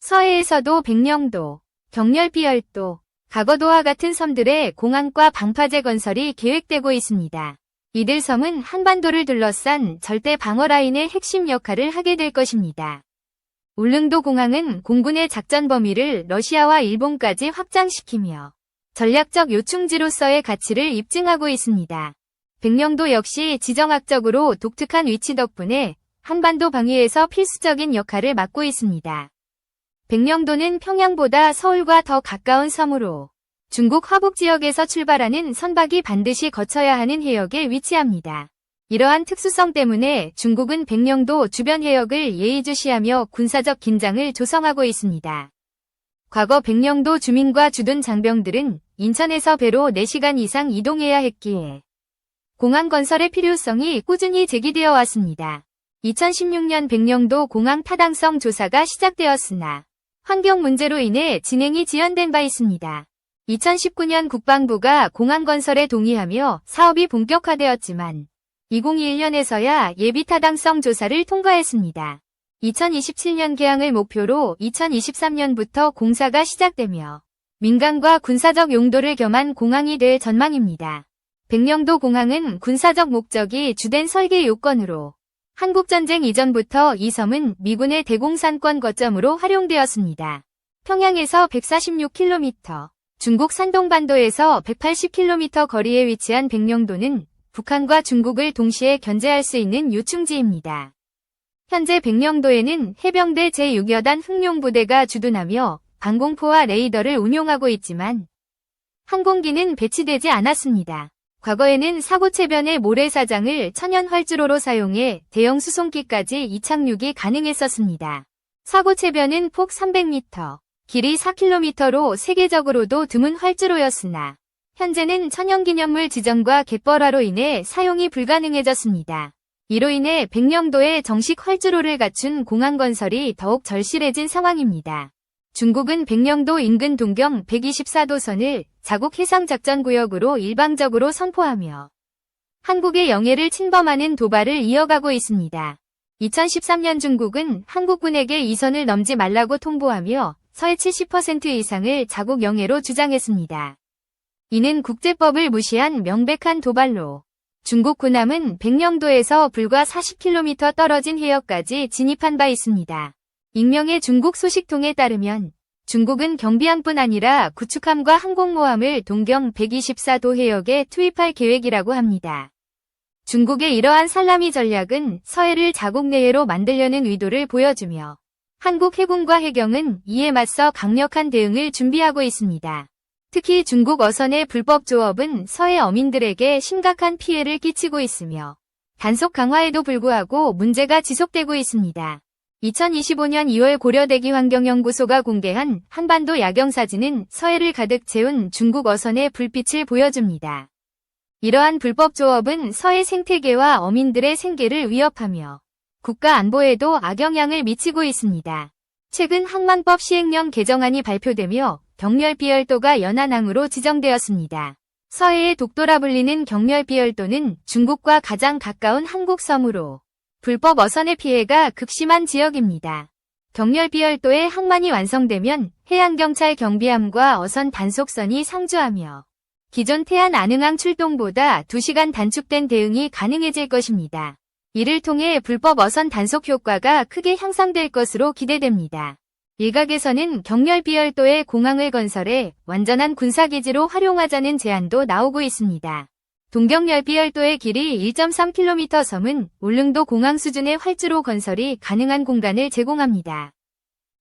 서해에서도 백령도, 경렬비열도, 가거도와 같은 섬들의 공항과 방파제 건설이 계획되고 있습니다. 이들 섬은 한반도를 둘러싼 절대 방어 라인의 핵심 역할을 하게 될 것입니다. 울릉도 공항은 공군의 작전 범위를 러시아와 일본까지 확장시키며 전략적 요충지로서의 가치를 입증하고 있습니다. 백령도 역시 지정학적으로 독특한 위치 덕분에 한반도 방위에서 필수적인 역할을 맡고 있습니다. 백령도는 평양보다 서울과 더 가까운 섬으로 중국 화북 지역에서 출발하는 선박이 반드시 거쳐야 하는 해역에 위치합니다. 이러한 특수성 때문에 중국은 백령도 주변 해역을 예의주시하며 군사적 긴장을 조성하고 있습니다. 과거 백령도 주민과 주둔 장병들은 인천에서 배로 4시간 이상 이동해야 했기에 공항 건설의 필요성이 꾸준히 제기되어 왔습니다. 2016년 백령도 공항 타당성 조사가 시작되었으나 환경 문제로 인해 진행이 지연된 바 있습니다. 2019년 국방부가 공항 건설에 동의하며 사업이 본격화되었지만 2021년에서야 예비 타당성 조사를 통과했습니다. 2027년 개항을 목표로 2023년부터 공사가 시작되며 민간과 군사적 용도를 겸한 공항이 될 전망입니다. 백령도 공항은 군사적 목적이 주된 설계 요건으로 한국전쟁 이전부터 이 섬은 미군의 대공산권 거점으로 활용되었습니다. 평양에서 146km, 중국 산동반도에서 180km 거리에 위치한 백령도는 북한과 중국을 동시에 견제할 수 있는 요충지입니다. 현재 백령도에는 해병대 제6여단 흑룡부대가 주둔하며 방공포와 레이더를 운용하고 있지만 항공기는 배치되지 않았습니다. 과거에는 사고체변의 모래사장을 천연 활주로로 사용해 대형 수송기까지 이착륙이 가능했었습니다. 사고체변은 폭 300m, 길이 4km로 세계적으로도 드문 활주로였으나 현재는 천연기념물 지정과 갯벌화로 인해 사용이 불가능해졌습니다. 이로 인해 백령도에 정식 활주로를 갖춘 공항 건설이 더욱 절실해진 상황입니다. 중국은 백령도 인근 동경 124도선을 자국 해상작전구역으로 일방적으로 선포하며 한국의 영해를 침범하는 도발을 이어가고 있습니다. 2013년 중국은 한국군에게 이 선을 넘지 말라고 통보하며 서해 70% 이상을 자국 영해로 주장했습니다. 이는 국제법을 무시한 명백한 도발로 중국 군함은 백령도에서 불과 40km 떨어진 해역까지 진입한 바 있습니다. 익명의 중국 소식통에 따르면 중국은 경비함뿐 아니라 구축함과 항공모함을 동경 124도 해역에 투입할 계획이라고 합니다. 중국의 이러한 살라미 전략은 서해를 자국 내해로 만들려는 의도를 보여주며 한국 해군과 해경은 이에 맞서 강력한 대응을 준비하고 있습니다. 특히 중국 어선의 불법 조업은 서해 어민들에게 심각한 피해를 끼치고 있으며 단속 강화에도 불구하고 문제가 지속되고 있습니다. 2025년 2월 고려대기 환경연구소가 공개한 한반도 야경사진은 서해를 가득 채운 중국 어선의 불빛을 보여줍니다. 이러한 불법 조업은 서해 생태계와 어민들의 생계를 위협하며 국가 안보에도 악영향을 미치고 있습니다. 최근 항만법 시행령 개정안이 발표되며 경렬비열도가 연안항으로 지정되었습니다. 서해의 독도라 불리는 경렬비열도는 중국과 가장 가까운 한국 섬으로 불법 어선의 피해가 극심한 지역입니다. 경렬비열도의 항만이 완성되면 해양경찰 경비함과 어선 단속선이 상주하며 기존 태안 안흥항 출동보다 2시간 단축된 대응이 가능해질 것입니다. 이를 통해 불법 어선 단속 효과가 크게 향상될 것으로 기대됩니다. 일각에서는 경렬비열도에 공항을 건설해 완전한 군사기지로 활용하자는 제안도 나오고 있습니다. 동경열비열도의 길이 1.3km 섬은 울릉도 공항 수준의 활주로 건설이 가능한 공간을 제공합니다.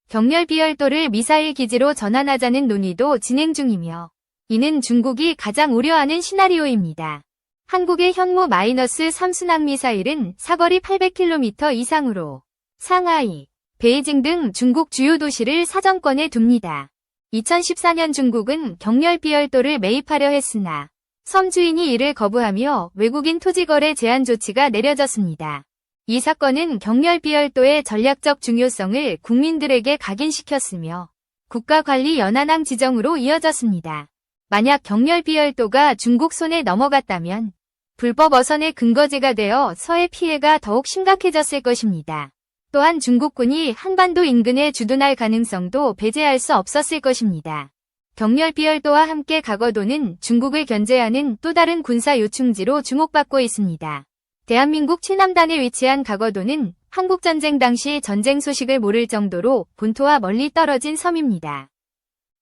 경렬비열도를 미사일 기지로 전환하자는 논의도 진행 중이며 이는 중국이 가장 우려하는 시나리오입니다. 한국의 현무 -3 순항미사일은 사거리 800km 이상으로 상하이, 베이징 등 중국 주요 도시를 사정권에 둡니다. 2014년 중국은 경렬비열도를 매입하려 했으나 섬 주인이 이를 거부하며 외국인 토지거래 제한 조치가 내려졌습니다. 이 사건은 경렬비열도의 전략적 중요성을 국민들에게 각인시켰으며 국가관리 연안항 지정으로 이어졌습니다. 만약 경렬비열도가 중국 손에 넘어갔다면 불법 어선의 근거지가 되어 서해 피해가 더욱 심각해졌을 것입니다. 또한 중국군이 한반도 인근에 주둔할 가능성도 배제할 수 없었을 것입니다. 경렬비열도와 함께 가거도는 중국을 견제하는 또 다른 군사 요충지로 주목받고 있습니다. 대한민국 최남단에 위치한 가거도는 한국전쟁 당시 전쟁 소식을 모를 정도로 본토와 멀리 떨어진 섬입니다.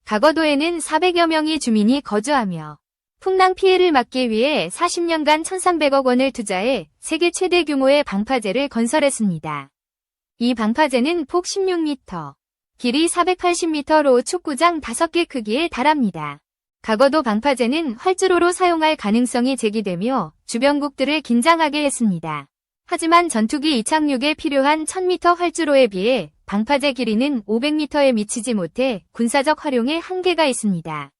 가거도에는 400여 명의 주민이 거주하며 풍랑 피해를 막기 위해 40년간 1,300억 원을 투자해 세계 최대 규모의 방파제를 건설했습니다. 이 방파제는 폭 16m, 길이 480m로 축구장 5개 크기에 달합니다. 가거도 방파제는 활주로로 사용할 가능성이 제기되며 주변국들을 긴장하게 했습니다. 하지만 전투기 이착륙에 필요한 1000m 활주로에 비해 방파제 길이는 500m에 미치지 못해 군사적 활용에 한계가 있습니다.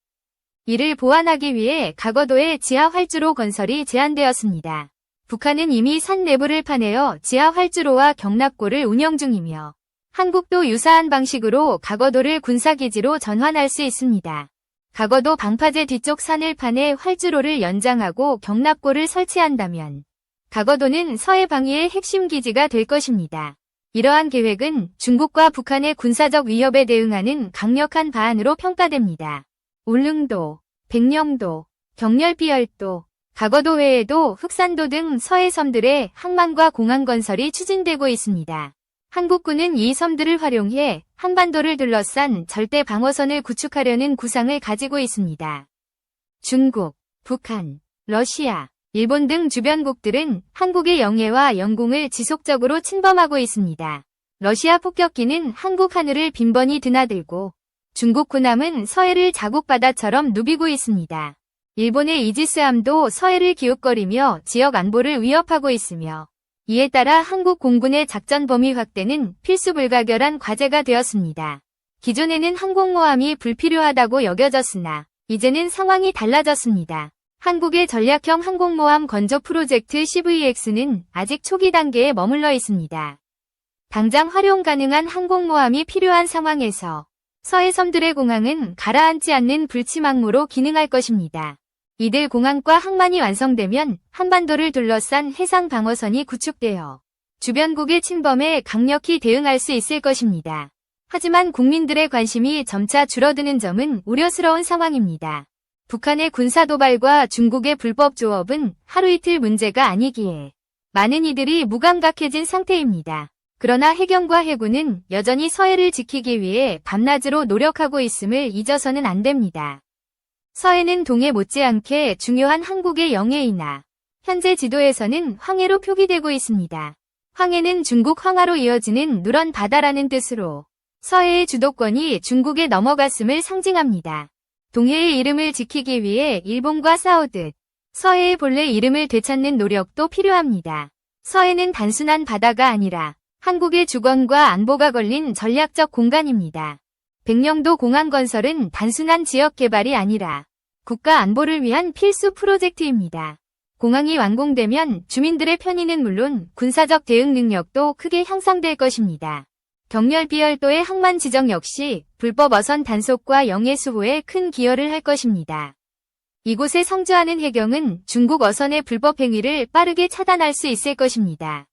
이를 보완하기 위해 가거도의 지하 활주로 건설이 제한되었습니다. 북한은 이미 산 내부를 파내어 지하 활주로와 경납고를 운영 중이며 한국도 유사한 방식으로 가거도를 군사기지로 전환할 수 있습니다. 가거도 방파제 뒤쪽 산을 파내 활주로를 연장하고 경납고를 설치한다면 가거도는 서해 방위의 핵심 기지가 될 것입니다. 이러한 계획은 중국과 북한의 군사적 위협에 대응하는 강력한 방안으로 평가됩니다. 울릉도, 백령도, 경렬비열도, 가거도 외에도 흑산도 등 서해 섬들의 항만과 공항 건설이 추진되고 있습니다. 한국군은 이 섬들을 활용해 한반도를 둘러싼 절대 방어선을 구축하려는 구상을 가지고 있습니다. 중국, 북한, 러시아, 일본 등 주변국들은 한국의 영해와 영공을 지속적으로 침범하고 있습니다. 러시아 폭격기는 한국 하늘을 빈번히 드나들고 중국 군함은 서해를 자국바다처럼 누비고 있습니다. 일본의 이지스함도 서해를 기웃거리며 지역 안보를 위협하고 있으며 이에 따라 한국 공군의 작전 범위 확대는 필수 불가결한 과제가 되었습니다. 기존에는 항공모함이 불필요하다고 여겨졌으나 이제는 상황이 달라졌습니다. 한국의 전략형 항공모함 건조 프로젝트 CVX는 아직 초기 단계에 머물러 있습니다. 당장 활용 가능한 항공모함이 필요한 상황에서 서해 섬들의 공항은 가라앉지 않는 불치망모로 기능할 것입니다. 이들 공항과 항만이 완성되면 한반도를 둘러싼 해상 방어선이 구축되어 주변국의 침범에 강력히 대응할 수 있을 것입니다. 하지만 국민들의 관심이 점차 줄어드는 점은 우려스러운 상황입니다. 북한의 군사 도발과 중국의 불법 조업은 하루 이틀 문제가 아니기에 많은 이들이 무감각해진 상태입니다. 그러나 해경과 해군은 여전히 서해를 지키기 위해 밤낮으로 노력하고 있음을 잊어서는 안 됩니다. 서해는 동해 못지않게 중요한 한국의 영해이나 현재 지도에서는 황해로 표기되고 있습니다. 황해는 중국 황하로 이어지는 누런 바다라는 뜻으로 서해의 주도권이 중국에 넘어갔음을 상징합니다. 동해의 이름을 지키기 위해 일본과 싸우듯 서해의 본래 이름을 되찾는 노력도 필요합니다. 서해는 단순한 바다가 아니라 한국의 주권과 안보가 걸린 전략적 공간입니다. 백령도 공항 건설은 단순한 지역 개발이 아니라 국가 안보를 위한 필수 프로젝트입니다. 공항이 완공되면 주민들의 편의는 물론 군사적 대응 능력도 크게 향상될 것입니다. 경렬비열도의 항만 지정 역시 불법 어선 단속과 영해 수호에 큰 기여를 할 것입니다. 이곳에 성주하는 해경은 중국 어선의 불법 행위를 빠르게 차단할 수 있을 것입니다.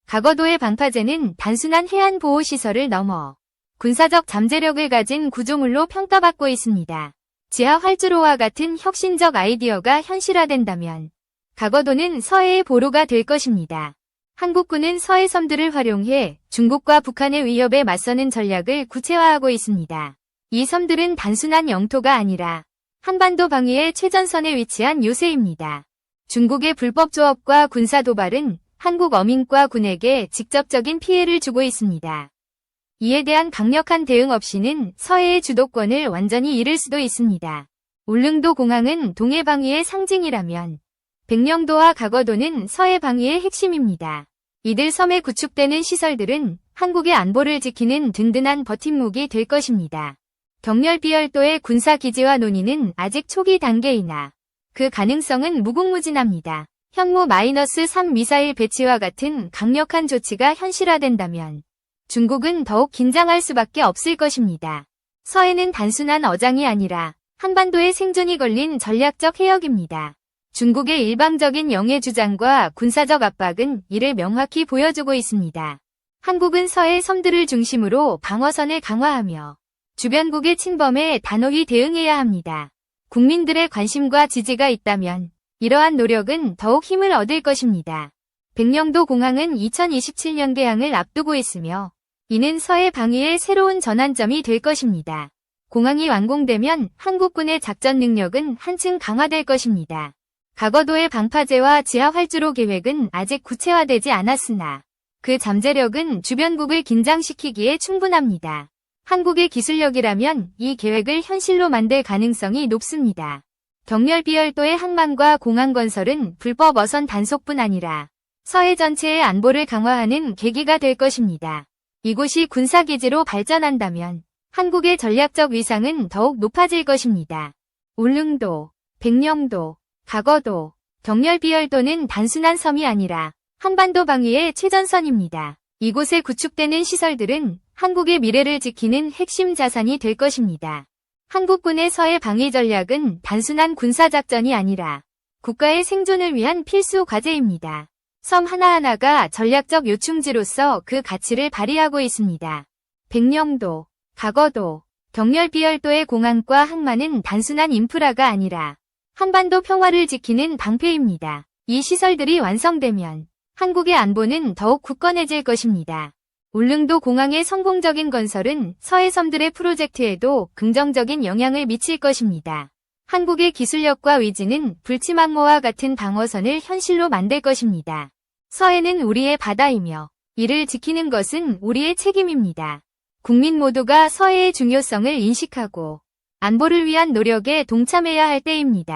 가거도의 방파제는 단순한 해안 보호 시설을 넘어 군사적 잠재력을 가진 구조물로 평가받고 있습니다. 지하 활주로와 같은 혁신적 아이디어가 현실화된다면 가거도는 서해의 보루가 될 것입니다. 한국군은 서해 섬들을 활용해 중국과 북한의 위협에 맞서는 전략을 구체화하고 있습니다. 이 섬들은 단순한 영토가 아니라 한반도 방위의 최전선에 위치한 요새입니다. 중국의 불법 조업과 군사 도발은 한국 어민과 군에게 직접적인 피해를 주고 있습니다. 이에 대한 강력한 대응 없이는 서해의 주도권을 완전히 잃을 수도 있습니다. 울릉도 공항은 동해 방위의 상징이라면 백령도와 가거도는 서해 방위의 핵심입니다. 이들 섬에 구축되는 시설들은 한국의 안보를 지키는 든든한 버팀목이 될 것입니다. 경렬비열도의 군사기지화 논의는 아직 초기 단계이나 그 가능성은 무궁무진합니다. 현무-3 미사일 배치와 같은 강력한 조치가 현실화된다면 중국은 더욱 긴장할 수밖에 없을 것입니다. 서해는 단순한 어장이 아니라 한반도의 생존이 걸린 전략적 해역입니다. 중국의 일방적인 영해 주장과 군사적 압박은 이를 명확히 보여주고 있습니다. 한국은 서해 섬들을 중심으로 방어선을 강화하며 주변국의 침범에 단호히 대응해야 합니다. 국민들의 관심과 지지가 있다면 이러한 노력은 더욱 힘을 얻을 것입니다. 백령도 공항은 2027년 개항을 앞두고 있으며 이는 서해 방위의 새로운 전환점이 될 것입니다. 공항이 완공되면 한국군의 작전 능력은 한층 강화될 것입니다. 가거도의 방파제와 지하 활주로 계획은 아직 구체화되지 않았으나 그 잠재력은 주변국을 긴장시키기에 충분합니다. 한국의 기술력이라면 이 계획을 현실로 만들 가능성이 높습니다. 경렬비열도의 항만과 공항 건설은 불법 어선 단속뿐 아니라 서해 전체의 안보를 강화하는 계기가 될 것입니다. 이곳이 군사기지로 발전한다면 한국의 전략적 위상은 더욱 높아질 것입니다. 울릉도, 백령도, 가거도, 경렬비열도는 단순한 섬이 아니라 한반도 방위의 최전선입니다. 이곳에 구축되는 시설들은 한국의 미래를 지키는 핵심 자산이 될 것입니다. 한국군의 서해 방위 전략은 단순한 군사작전이 아니라 국가의 생존을 위한 필수 과제입니다. 섬 하나하나가 전략적 요충지로서 그 가치를 발휘하고 있습니다. 백령도, 가거도, 경렬비열도의 공항과 항만은 단순한 인프라가 아니라 한반도 평화를 지키는 방패입니다. 이 시설들이 완성되면 한국의 안보는 더욱 굳건해질 것입니다. 울릉도 공항의 성공적인 건설은 서해 섬들의 프로젝트에도 긍정적인 영향을 미칠 것입니다. 한국의 기술력과 의지는 불치망모와 같은 방어선을 현실로 만들 것입니다. 서해는 우리의 바다이며 이를 지키는 것은 우리의 책임입니다. 국민 모두가 서해의 중요성을 인식하고 안보를 위한 노력에 동참해야 할 때입니다.